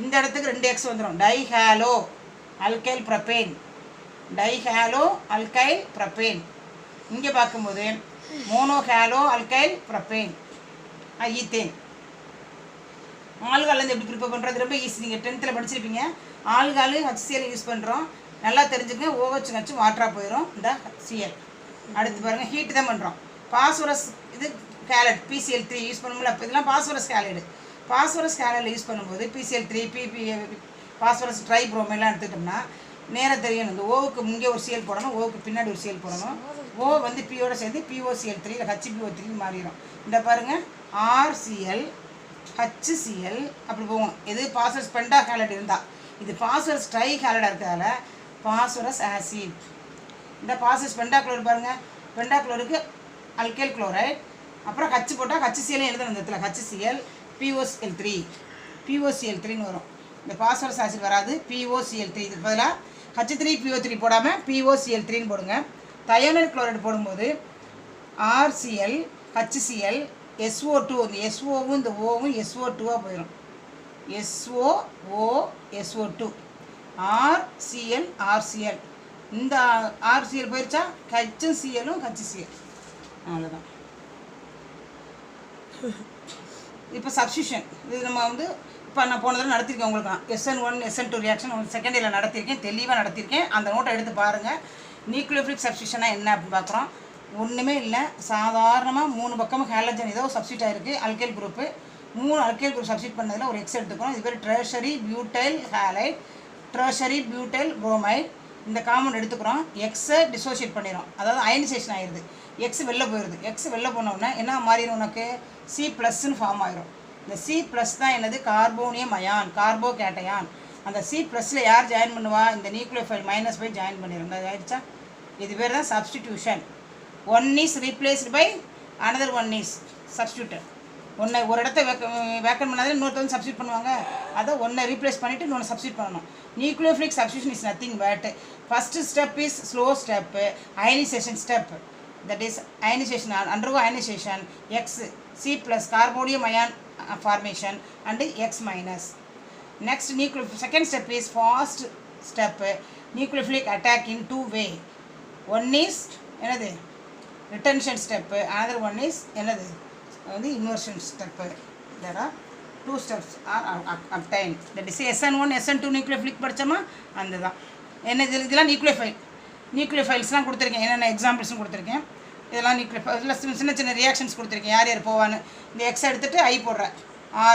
இந்த இடத்துக்கு 2 X வந்துடும். டைஹாலோ அல்கைல் ப்ரொபேன். இங்கே பார்க்கும்போது மோனோஹாலோ அல்கைல் ப்ரொபேன், ஈத்தேன். ஆல்காலேருந்து எப்படி ப்ரிப்பேர் பண்ணுறது ரொம்ப ஈஸி. நீங்கள் 10th படிச்சிருப்பீங்க. ஆல்காலு HCl யூஸ் பண்ணுறோம். நல்லா தெரிஞ்சுக்கங்க. OH வாட்டராக போயிடும் இந்த Cl. அடுத்து பாருங்கள், ஹீட்டு தான் பண்ணுறோம். பாஸ்வரஸ் இது ஹேலைடு PCl3 யூஸ் பண்ணும்போது இதெல்லாம் பாஸ்வரஸ் ஹேலைடு யூஸ் பண்ணும்போது PCl3 பாஸ்வரஸ் ட்ரைப்ரோமெல்லாம் எடுத்துக்கிட்டோம்னா நேராக தெரியணும். இந்த ஓவுக்கு இங்கே ஒரு Cl போடணும், ஓவுக்கு பின்னாடி ஒரு Cl போடணும். ஓ வந்து பியோட சேர்ந்து POCl3 இல்லை HPO3 மாறிடும். இந்த பாருங்கள், RCl HCl அப்படி போகும். இது பாஸ்வரஸ் பெண்டா ஹேலைடு இருந்தால், இது பாஸ்வரஸ் ட்ரை ஹேலைடாக இருக்கிறதால பாஸ்வரஸ் ஆசிட். இந்த பாஸ்வரஸ் பெண்டாக்ளோர் பாருங்கள், பெண்டாக்ளோருக்கு அல்கைல் குளோரைட், அப்புறம் ஹச் போட்டால் HCl எழுதணும். இந்த இடத்துல HCl POCl3ன்னு வரும். இந்த பாஸ்வரஸ் ஆசிட் வராது, POCl3. இதுக்கு பதிலாக H3PO3 போடாமல் POCl3ன்னு போடுங்க. தயோனைல் குளோரைடு போடும்போது RCl HCl SO2, இந்த SOவும் இந்த ஓவும் SO2வாக போயிடும். SO2 RCl. இந்த RCl போயிடுச்சா, HCl HCl. அவ்வளோதான். இப்போ சப்ஸ்டியூஷன் இது நம்ம வந்து இப்போ நான் போன தடவை நடத்தியிருக்கேன் உங்களுக்கு நான் SN1 SN2 ரியாக்ஷன் உங்களுக்கு செகண்ட் இயரில் நடத்தியிருக்கேன், தெளிவாக நடத்தியிருக்கேன். அந்த நோட்டை எடுத்து பாருங்கள். நியூக்ளியோஃபிலிக் சப்ஸ்டியூஷனாக என்ன அப்படின்னு பார்க்குறோம். ஒன்றுமே இல்லை, சாதாரணமாக 3 பக்கமும் ஹேலஜன் ஏதோ சப்ஸ்டியூட் ஆகிருக்கு. Alkyl group 3 alkyl group substitute பண்ணதில் ஒரு எக்ஸ் எடுத்துக்கிறோம். இது பேர் treasury butyl halide, treasury butyl bromide. இந்த காம்பவுண்ட் எடுத்துக்கிறோம். எக்ஸை டிசோசியேட் பண்ணிடும், அதாவது அயனைசேஷன் ஆயிடுது. எக்ஸ் வெளில போயிடுது. எக்ஸ் வெளில போனோடனே என்ன மாறிடும், உனக்கு C+ன்னு ஃபார்ம் ஆயிரும். இந்த C+ தான் என்னது, கார்போனியம் அயான், கார்போ கேட்டையான். அந்த C+ல் யார் ஜாயின் பண்ணுவா, இந்த நியூக்ளியோஃபைல் மைனஸ் போய் ஜாயின் பண்ணிடும். அது ஆயிடுச்சா? இது பேர் தான் substitution. One is replaced by another one is substituted. ஒன்றை ஒரு இடத்த வேக்கன் பண்ணாதான் இன்னொருத்த வந்து சப்ஸ்டியூட் பண்ணுவாங்க. அதை ஒன்றை ரீப்ளேஸ் பண்ணிவிட்டு இன்னொன்று சப்ஸ்டியூட் பண்ணணும். Nucleophilic substitution is nothing but first step is slow step, ionisation step. That is ionization, undergo ionization, X, C+, carbonium ion formation and X minus. Next, second step is fast step, nucleophilic attack in 2 way. One is another retention step, another one is another the inversion step. There are 2 steps are obtained. That is SN1 SN2 nucleophilic படிச்சோமா அந்த தான். என்ன இதெல்லாம் நியூக்ளியோஃபைல்ஸ்லாம் கொடுத்துருக்கேன், என்னென்ன எக்ஸாம்பிள்ஸும் கொடுத்துருக்கேன். இதெல்லாம் நியூக்ளியோஃபைல் சின்ன சின்ன ரியாக்ஷன்ஸ் கொடுத்துருக்கேன், யார் யார் போவான்னு. இந்த எக்ஸ் எடுத்துகிட்டு ஐ போடுறேன்,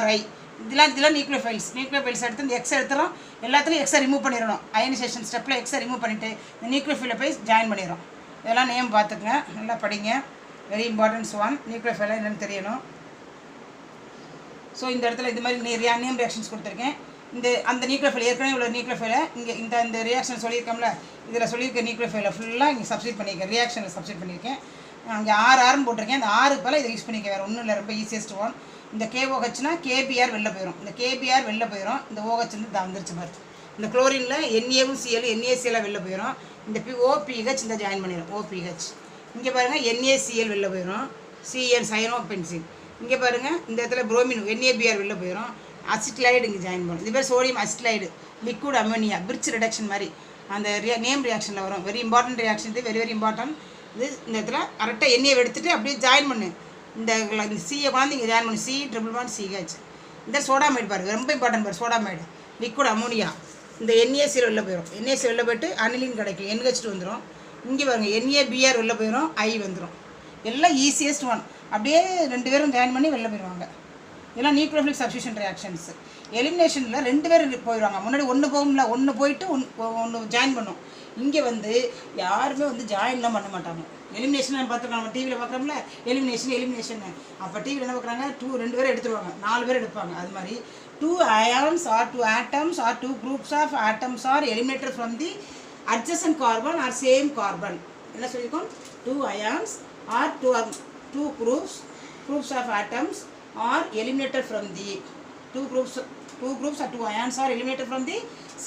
RI. இதெல்லாம் நியூக்ளியோஃபைல்ஸ் எடுத்து இந்த எக்ஸ் எடுத்துகிறோம். எல்லாத்துலையும் எக்ஸை ரிமூவ் பண்ணிடணும். அயனைசேஷன் ஸ்டெப்பில் எக்ஸை ரிமூவ் பண்ணிவிட்டு இந்த நியூக்ளியோஃபைலை போய் ஜாயின் பண்ணிடுறோம். இதெல்லாம் நேம் பார்த்துக்குங்க, நல்லா படிங்க. Very importance one. நியூக்ளியோஃபைலாக என்னென்னு தெரியணும். ஸோ இந்த இடத்துல இது மாதிரி நேம் ரியாக்ஷன்ஸ் கொடுத்துருக்கேன். அந்த நியூக்ளியோஃபைல் ஏற்கனவே உள்ள நியூக்ளியோஃபைலை இங்கே இந்த ரியாக்ஷன் சொல்லியிருக்கோம்ல, இதில் சொல்லியிருக்க நியூக்ளியோஃபைலை ஃபுல்லாக இங்கே சப்ஸ்டியூட் பண்ணியிருக்கேன், ரியாக்ஷனில் சப்ஸ்டியூட் பண்ணியிருக்கேன். அங்கே RRன்னு போட்டிருக்கேன். அந்த 6 பதில் இதை யூஸ் பண்ணிக்க, வேறு ஒன்றும் இல்லை, ரொம்ப ஈஸியஸ்ட் ஒன். இந்த KOHனா KBr வெளில போயிடும், இந்த KBr வெளில போயிடும். இந்த OH வந்து வந்துருச்சு பாரு. இந்த குளோரினில் NAவும் Cl NaCl வெளில போயிடும். இந்த OPH இந்த ஜாயின் பண்ணிடும், OPH. இங்கே பாருங்கள் NaCl வெளில போயிடும், Cn சைனோ பென்சில். இங்கே பாருங்கள் இந்த இடத்துல புரோமின் NaBr வெளில போயிடும், அசிட்லைடு இங்கே ஜாயின் பண்ணும். இது பேர் sodium acetylide, liquid ammonia, Birch reduction மாதிரி அந்த நேம் ரியாக்ஷனில் வரும். வெரி இம்பார்ட்டன்ட் ரியாக்ஷன் இது, வெரி இம்பார்ட்டன்ட். இது இந்த இடத்துல கரெக்டாக எண்ணெயை எடுத்துகிட்டு அப்படியே ஜாயின் பண்ணு. இந்த சியை கொண்டாந்து இங்கே ஜாயின் பண்ணு, C++CH. இந்த சோடாமைடு பாரு, ரொம்ப இம்பார்ட்டன்ட் பாரு. சோடாமைடு லிக்விட் அமோனியா. இந்த NaCl வெளில போயிடும், NaCl வெளில போய்ட்டு அனிலின் கிடைக்கும், NH2 வந்துடும். இங்கே பாருங்கள் NaBr வெளில போயிடும், I வந்துடும். எல்லாம் ஈஸியஸ்ட் ஒன். அப்படியே 2 பேரும் ஜாயின் பண்ணி வெளில போயிடுவாங்க. இதெல்லாம் நியூக்ளியோஃபிலிக் சப்ஸ்டியூஷன் ரியாக்ஷன்ஸ். எலிமினேஷனில் 2 பேர் போயிடுவாங்க. முன்னாடி ஒன்று போகும்ல, ஒன்று போயிட்டு ஒன்று ஜாயின் பண்ணும். இங்கே வந்து யாருமே வந்து ஜாயின்லாம் பண்ண மாட்டாங்க. எலிமினேஷன் பார்த்துருக்காங்க, நம்ம டிவியில் பார்க்குறோம்ல, எலிமினேஷன். அப்போ டிவியில் என்ன பார்க்குறாங்க, 2 பேர் எடுத்துருவாங்க, 4 பேர் எடுப்பாங்க. அது மாதிரி 2 ions or 2 atoms or 2 groups of atoms are eliminated from the adjacent carbon or same carbon. என்ன சொல்லியிருக்கோம், 2 ions or 2 groups of atoms are eliminated from the 2 groups or 2 ions are eliminated from the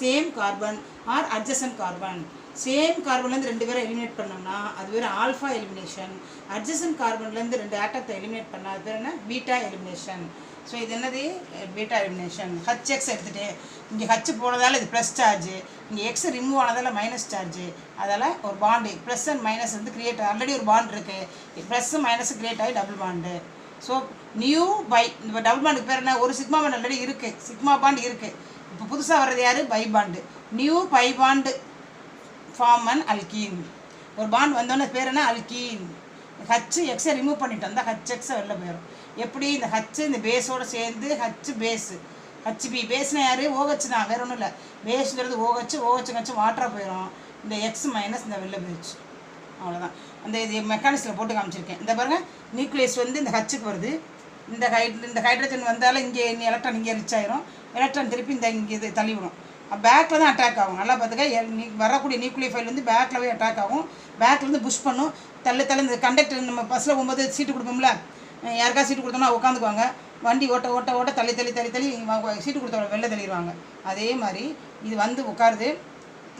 same carbon or adjacent carbon. Same கார்பன்லேருந்து 2 பேரை எலிமினேட் பண்ணோம்னா அது பேர் ஆல்ஃபா எலிமினேஷன். அட்ஜசன்ட் கார்பன்லேருந்து 2 ஆட்டத்தை எலிமினேட் பண்ணால் அது பேர் என்ன, பீட்டா எலிமினேஷன். ஸோ இது என்னது, பீட்டா எலிமினேஷன். HX எடுத்துகிட்டு இங்கே H போனதால் இது ப்ளஸ் சார்ஜு, இங்கே X ரிமூவ் ஆனதால் மைனஸ் சார்ஜு. அதால் ஒரு பாண்டு ப்ளஸ் அண்ட் மைனஸ் வந்து கிரியேட், ஆல்ரெடி ஒரு பாண்ட் இருக்குது, ப்ளஸ்ஸு மைனஸ் கிரியேட் ஆகி double bond. So new pi, இப்போ டபுள் பாண்டுக்கு பேர் என்ன, ஒரு சிக்மா பாண்ட் ஆல்ரெடி இருக்குது, சிக்மா பாண்ட் இருக்குது. இப்போ புதுசாக வர்றது யார், pi bond. New pi bond form and alkene. ஒரு பாண்ட் வந்தோடனே பேர் என்ன, அல்கீன். HXை ரிமூவ் பண்ணிட்டோம், அந்த HX வெளில போயிடும். எப்படி, இந்த H இந்த பேஸோடு சேர்ந்து H பேஸு, HB பேஸ்னா யார், OH தான், வேறு ஒன்றும் இல்லை. பேஸுங்கிறது OH வாட்டராக போயிடும். இந்த X மைனஸ் இந்த வெளில போயிடுச்சு, அவ்வளோதான். அந்த இது மெக்கானிக்ஸில் போட்டு காமிச்சிருக்கேன். இந்த பாருங்கள், நியூக்ளியஸ் வந்து இந்த Hக்கு வருது, இந்த ஹைட்ரஜன் வந்தாலும் இங்கே எலக்ட்ரான் இங்கே ரிச் ஆயிரும், எலக்ட்ரான் திருப்பி இங்கே இது தள்ளிவிடும். பேக்கில் தான் அட்டாக் ஆகும். நல்லா பார்த்துக்க, வரக்கூடிய நியூக்ளியோஃபைல் வந்து பேக்கில் போய் அட்டாக் ஆகும், பேக்கில் வந்து புஷ் பண்ணும், தள்ளு இந்த கண்டக்டர் நம்ம பஸ்ஸில் போகும்போது சீட்டு கொடுப்போம்ல, யாருக்கா சீட்டு கொடுத்தோம்னா உட்காந்துக்குவாங்க, வண்டி ஓட்ட தள்ளி சீட்டு கொடுத்தவங்க வெளில தள்ளிடுவாங்க. அதே மாதிரி இது வந்து உட்காருது,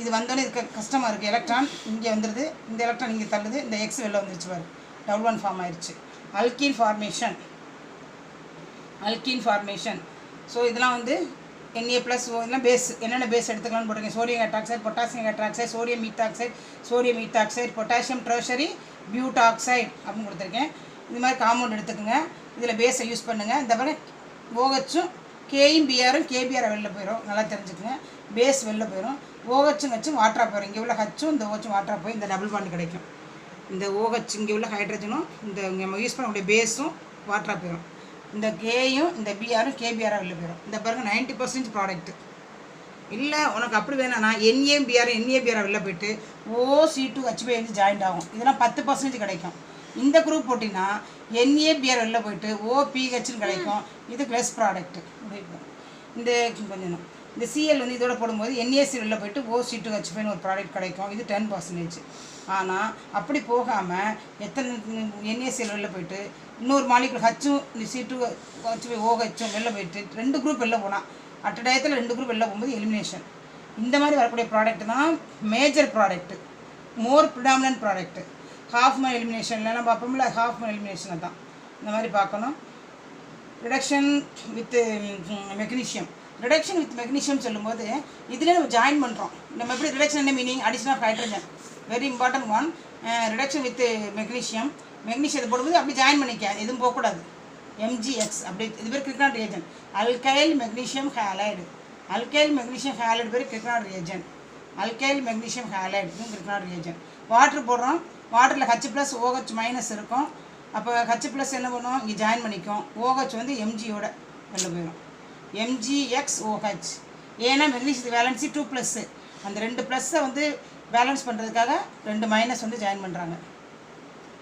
இது வந்தோடனே இதுக்கு கஷ்டமாக இருக்குது, எலக்ட்ரான் இங்கே வந்துடுது, இந்த எலக்ட்ரான் இங்கே தள்ளுது, இந்த X வெளில வந்துருச்சு பாரு, டபுள் ஒன் ஃபார்ம் ஆயிடுச்சு, அல்கீன் ஃபார்மேஷன். ஸோ இதெல்லாம் வந்து Na+, இதெல்லாம் பேஸ், என்னென்ன பேஸ் எடுத்துக்கலாம்னு போட்டிருக்கேன். Sodium hydroxide, potassium hydroxide, sodium ethoxide, potassium tertiary butoxide அப்படின்னு கொடுத்துருக்கேன். இது மாதிரி காம்பவுண்ட் எடுத்துக்கோங்க. இதில் பேஸை யூஸ் பண்ணுங்கள். இந்த மாதிரி ஓஹெச்சும் கேயும் பிஆரும் கேபிஆரை வெளில போயிடும், நல்லா தெரிஞ்சுக்கோங்க. பேஸ் வெளில போயிடும், ஓஹெச்சும் ஹச்சும் வாட்டராக போயிடும். இங்கே உள்ள ஹச்சும் இந்த ஓச்சும் வாட்டராக போய் இந்த டபுள் பாண்ட் கிடைக்கும். இந்த OH இங்கே உள்ள ஹைட்ரஜனும் இந்த நம்ம யூஸ் பண்ணக்கூடிய பேஸும் வாட்டராக போயிடும். இந்த கேயும் இந்த பிஆரும் கேபிஆராக வெளில போயிடும். இந்த பாருங்க 90% ப்ராடக்ட்டு. இல்லை உனக்கு அப்படி வேணாம்னா NABR வெளில போயிட்டு OC2H5 ஜாயிண்ட் ஆகும். இதெல்லாம் 10% கிடைக்கும். இந்த குரூப் போட்டிங்கன்னா NABR வெளில போயிட்டு OPHன்னு கிடைக்கும். இதுக்கு லெஸ் ப்ராடக்ட்டு. இந்த கொஞ்சம் இந்த Cl வந்து இதோட போடும்போது NaC வெளில போயிட்டு OC2H5 ஒரு ப்ராடக்ட் கிடைக்கும். இது 10%. ஆனால் அப்படி போகாமல் எத்தனை NaCl வெளில போயிட்டு இன்னொரு மாலிகுல் ஹச்சும் இந்த C2H5 OHும் வெளில போயிட்டு 2 குரூப் வெளில போனால் அட் டயத்தில் 2 குரூப் வெளில போகும்போது எலிமினேஷன். இந்த மாதிரி வரக்கூடிய ப்ராடக்ட் தான் major product, more predominant product. Hofmann எலிமினேஷன்லாம் பார்ப்போம்ல, ஹாஃப்மேன் எலிமினேஷனை தான் இந்த மாதிரி பார்க்கணும். Reduction with magnesium. Reduction with magnesium சொல்லும்போது இதில் நம்ம ஜாயின் பண்ணுறோம். நம்ம எப்படி ரிடக்ஷன் என்ன meaning? Addition of hydrogen, very important one. Reduction with magnesium. மெக்னீஷியத்தை போடும்போது அப்படி ஜாயின் பண்ணிக்க, எதுவும் போகக்கூடாது. MgX அப்படி இது பேர் Grignard reagent. Alkyl magnesium halide. Alkyl magnesium halide பேர் Grignard reagent. Alkyl magnesium halide இதுவும் கிரிக்னாட் ரியேஜன். வாட்டர் போடுறோம், வாட்டரில் H+OH- இருக்கும். அப்போ H+ என்ன பண்ணுவோம், இங்கே ஜாயின் பண்ணிக்கும். OH வந்து Mgயோட வெளில போயிடும், MgXOH. ஏன்னா மெக்னீஷியத்து வேலன்சி 2+. அந்த 2 ப்ளஸ்ஸை வந்து பேலன்ஸ் பண்ணுறதுக்காக 2 மைனஸ் வந்து ஜாயின் பண்ணுறாங்க.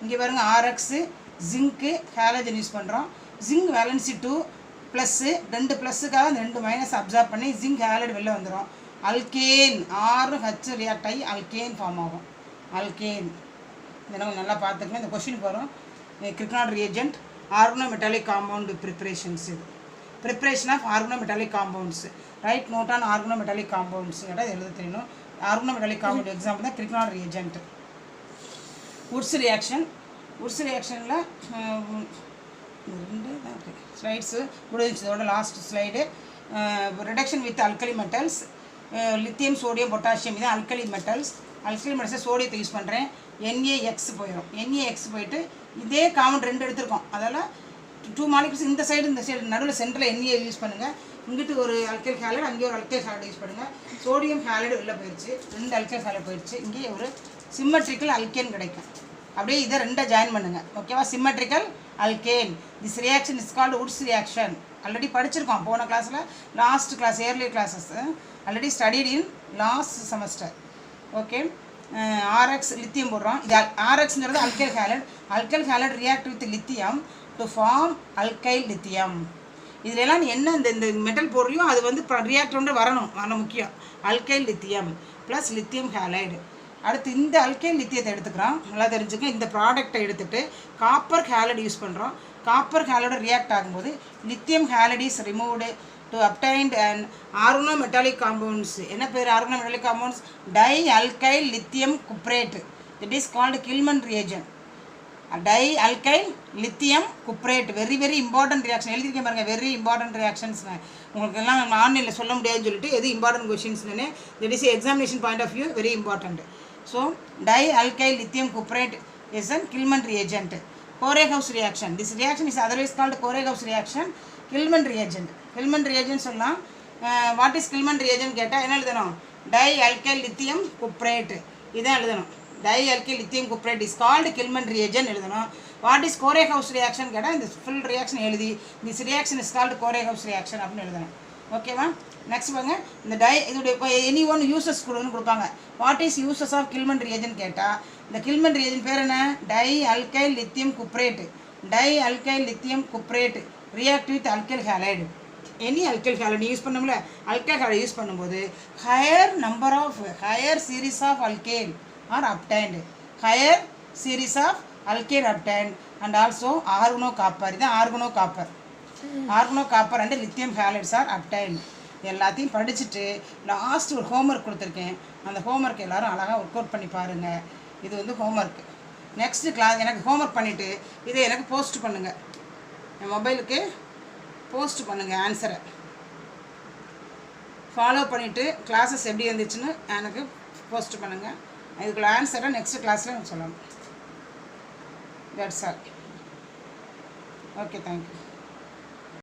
இங்கே பாருங்கள் RX ஜிங்க்கு ஹேலஜன் யூஸ் பண்ணுறோம். ஜிங்க் வேலன்சி 2+, 2 ப்ளஸ்ஸுக்காக அந்த 2 மைனஸ் அப்சார்ப் பண்ணி ஜிங்க் ஹேலைடு வெளில வந்துடும். அல்கேன் RH ரியாக்ட் ஆகி அல்கேன் ஃபார்ம் ஆகும். அல்கேன் இதெல்லாம் நல்லா பார்த்துக்கணும். இந்த கொஸ்டின் வரும். Grignard reagent organometallic compound preparations. இது preparation of organometallic compounds. Right note on organometallic compounds கேட்டால் எழுத தெரியணும். ஆர்கனோமெட்டாலிக் காம்பவுண்ட் எக்ஸாம்பிள் தான் Grignard reagent. Woods reaction. Woods ரியாக்ஷனில் 2 தான் இருக்குது ஸ்லைட்ஸு முடிஞ்சிச்சு. இதோட last slide. Reduction with alkali metals. Lithium, sodium, potassium இதான் அல்கலி மெட்டல்ஸ். அல்கலி மெட்டல்ஸை சோடியத்தை யூஸ் பண்ணுறேன். NaX போயிடும். NaX போயிட்டு இதே காமன் 2 எடுத்திருக்கோம். அதெல்லாம் 2 மாலிகுல்ஸ் இந்த சைடு நடுவில் சென்டரில் Na யூஸ் பண்ணுங்கள். இங்கிட்டு ஒரு அல்கைல் ஹேலைடு, அங்கே ஒரு அல்கைல் ஹேலைடு யூஸ் பண்ணுங்கள். சோடியம் ஹேலைடு வெளில போயிடுச்சு, 2 அல்கைல் ஹேலைடு போயிடுச்சு. இங்கே ஒரு சிம்மெட்ரிக்கல் அல்கேன் கிடைக்கும். அப்படியே இதை 2 ஜாயின் பண்ணுங்கள். ஓகேவா? Symmetrical alkane. This reaction is called Wurtz reaction. Already படிச்சிருக்கோம் போன கிளாஸில், last class, early classes already studied in last semester. Okay. RX lithium போடுறோம். இது RXங்கிறது alkyl halide. Alkyl halide react with lithium to form alkyl lithium. இதிலெல்லாம் என்ன இந்த மெட்டல் போடுறியோ அது வந்து ரியாக்டரோட வரணும், முக்கியம். Alkyl lithium plus lithium halide. அடுத்து இந்த அல்கைல் லித்தியத்தை எடுத்துக்கிறோம். நல்லா தெரிஞ்சுக்க. இந்த ப்ராடக்டை எடுத்துகிட்டு காப்பர் ஹேலைடு யூஸ் பண்ணுறோம். காப்பர் ஹேலைடு ரியாக்ட் ஆகும்போது lithium halide is removed to obtained and organometallic compounds. என்ன பேர் organometallic compounds? Di alkyl lithium cuprate. It is called Gilman reagent. Di alkyl lithium cuprate. Very very important reaction. எழுதியிருக்கேன் பாருங்கள், வெரி இம்பார்ட்டன்ட் ரியாக்ஷன்ஸ். உங்களுக்கு எல்லாம் ஆன்லைனில் சொல்ல முடியாதுன்னு சொல்லிட்டு எது இம்பார்ட்டன்ட் கொஷின்ஸ்னு, that is examination point of view very important. So di alkyl lithium cuprate is an Gilman reagent. Corey House reaction. This reaction is otherwise called Corey House reaction. Gilman reagent. Gilman reagent சொல்லலாம். வாட் இஸ் கில்மன் ரியேஜென்ட் கேட்டால் என்ன எழுதணும்? டை அல்கைல் லித்தியம் குப்ரேட் இதான் எழுதணும். Di alkyl lithium cuprate is called Gilman reagent எழுதணும். வாட் இஸ் கோரேகவுஸ் ரியாக்ஷன் கேட்டால் இந்த ஃபுல் ரியாக்ஷன் எழுதி this reaction is called Corey House reaction அப்படின்னு எழுதணும். ஓகேவா? நெக்ஸ்ட் பாருங்க. இந்த இதோடைய எனி ஒன் யூசஸ் கொடுப்பாங்க. What is uses of Gilman reagent கேட்டால் இந்த கில்மன் ரியேஜென்ட் பேர் என்ன? Di alkyl lithium cuprate. Di alkyl lithium cuprate react with alkyl halide. Any alkyl halide use பண்ணோம்ல, அல்கைல் ஹேலைடு யூஸ் பண்ணும்போது higher series of alkane are obtained. Higher series of alkane obtained and also organo copper. இதுதான் organo copper. Organo copper and lithium halides are obtained. எல்லாத்தையும் படிச்சுட்டு லாஸ்ட் ஒரு ஹோம்ஒர்க் கொடுத்துருக்கேன். அந்த ஹோம்ஒர்க் எல்லோரும் அழகாக ஒர்க் அவுட் பண்ணி பாருங்கள். இது வந்து ஹோம்ஒர்க்கு. நெக்ஸ்ட்டு கிளாஸ் எனக்கு ஹோம்ஒர்க் பண்ணிவிட்டு இதை எனக்கு போஸ்ட் பண்ணுங்கள். என் மொபைலுக்கு போஸ்ட் பண்ணுங்கள். ஆன்சரை ஃபாலோ பண்ணிவிட்டு கிளாஸஸ் எப்படி இருந்துச்சுன்னு எனக்கு போஸ்ட் பண்ணுங்கள். இதுக்குள்ள ஆன்சரை நெக்ஸ்ட் கிளாஸில் எனக்கு சொல்லணும். That's all. Okay thank you.